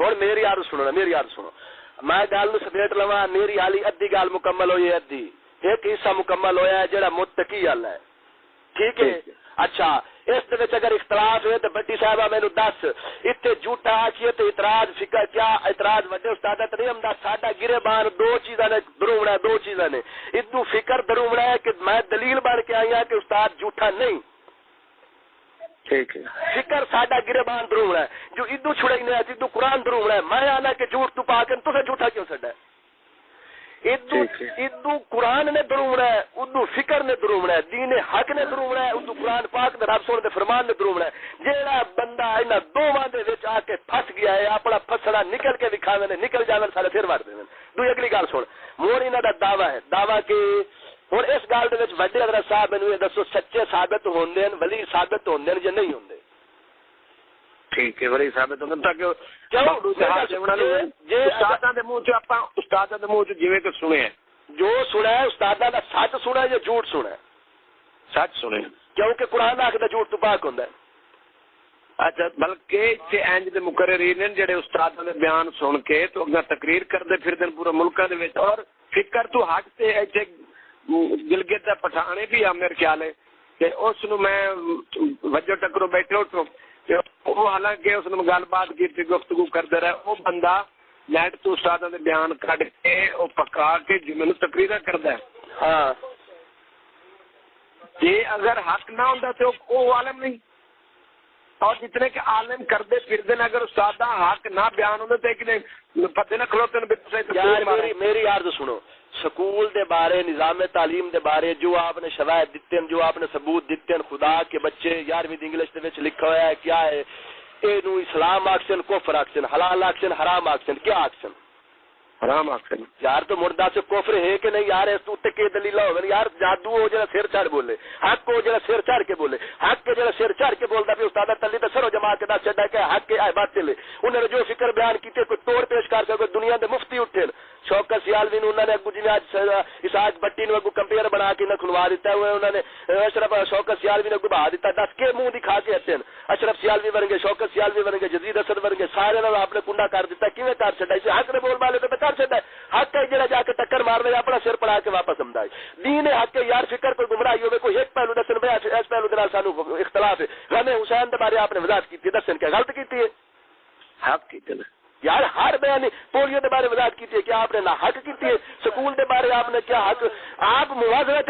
ہوں میری یار سنو میری یار سنو میں گل سمیٹ لوا میری حالی ادھی گل مکمل ہوئی ادھی ایک حصہ مکمل ہویا ہے جڑا متقی والا ہے ٹھیک ہے اچھا اس اگر اختلاف ہے تو بٹی صاحبہ مینو دس اتنے جھوٹا آخیے تو اعتراض فکر کیا اعتراض وڈے استاد تریم دا ساڈا گرے بان دو چیزاں نے درومنا دو چیزاں نے ادو فکر درومنا ہے کہ میں دلیل بن کے آئی ہوں کہ استاد جھوٹا نہیں ٹھیک ہے فکر ساڈا گربان درومنا ہے جو ادو چھڑینے ہے ادو قرآن درومنا ہے میں آنا کہ جھوٹ تو پا کے تسے جھوٹا کیوں چڈا ہے ادو قرآن نے درومنا ہے ادو فکر نے درومنا ہے دین حق نے درومنا ہے ادو قرآن پاک دے رب سونے دے فرمان نے درومنا ہے جیڑا بندہ انہاں دوواں دے وچ آ کے پھس گیا ہے اپنا پھسڑا نکل کے دکھاویں نے نکل جاویں سارے پھر وڑ دیویں دوئی اگلی گل سن مور انہاں دا دعویٰ ہے دعویٰ کہ ہوں اس گل کے وڈے حضرت صاحب مینوں یہ دسو سچے ثابت ہوندے ہیں ولی ثابت ہوندے ہیں یا نہیں ہوندے ٹھیک ہے ولی ثابت ہوندے تاکہ استاداں دے منہ چ اپاں استاداں دے منہ چ جویں کہ سنے جو سنا ہے استاداں دا سچ سنا ہے یا جھوٹ سنا ہے سچ سنے کیونکہ قرآن آکھدا جھوٹ تو پاک ہوندا ہے اچھا بلکہ اتنے انج دے مقررین نے جڑے استاداں دے بیان سن کے تو اگاں تقریر کردے پھردے پورے ملکاں دے وچ اور فکر تو حق تے ایتھے گلگت دا پٹھانے بھی آ میرے خیال ہے کہ اس نو میں وجہ ٹکرو بیٹھے اٹھو وہ حالانکہ اس نے گل بات کی گفتگو کرتے رہے وہ بندہ نیٹ تو استاداں دے بیان کڈ کے وہ پکا کے جنوں تقریر کردا ہے ہاں یہ اگر حق نہ ہوندا تو وہ عالم نہیں اور جتنے کہ عالم کردے پھردے نے اگر استاد حق نہ بیان ہوندے تے کہ پتہ نہ کھلوتے یار میری عرض سنو سکول دے بارے نظام تعلیم دے بارے جو آپ نے شواہد دیتے ہیں جو آپ نے ثبوت دیتے ہیں خدا کے بچے 11ویں انگلش دے وچ لکھا ہوا ہے کیا ہے اے نو اسلام آکسن کفر آکسن حلال آکسن حرام آکسن کیا آکسن حرام آکسن یار تو مردہ سے کفر ہے کہ نہیں یار اس تے کی دلیل ہوے یار جادو ہو جڑا سر چڑھ بولے حق ہو جڑا سر چڑھ کے بولے حق کے جڑا سر چڑھ کے بولدا بھی استاد تلی تے سرو جما کے دس چھڈا کہ حق ہے باطل ہے انہوں نے جو فکر بیان کیتے کوئی توڑ پیش کر کے دنیا دے مفتی اٹھے شوکت سیالوی نے انہوں نے اگو جی اسحاق بٹی نے اگو کمپیئر بنا کے کھلوا دیتا ہے انہوں نے اشرف شوکت سیالوی نے اگو بہا دیتا دس کے منہ دکھا کے ہتے اشرف سیالوی بن گئے شوکت سیالوی بن گئے جدید اسد بن گئے سارے نے آپ نے کنڈا کر دیتا کیویں کر چھڈا اسے حق نے بول والے تو کر چھڈا حق ہے جڑا جا کے ٹکر مار لے اپنا سر پڑا کے واپس آمدا ہے دین حق ہے یار فکر کوئی گمراہی ہوے کوئی ایک پہلو دسن میں اس پہلو دے نال سانو اختلاف ہے غم حسین دے بارے آپ نے وضاحت کی دسن کیا غلط کیتی ہے حق کیتے نے یار ہر بیان پولیو کے بارے وضاحت کی ہے کیا آپ نے نہ حق کی ہے سکول کے بارے آپ نے کیا حق آپ موازنہ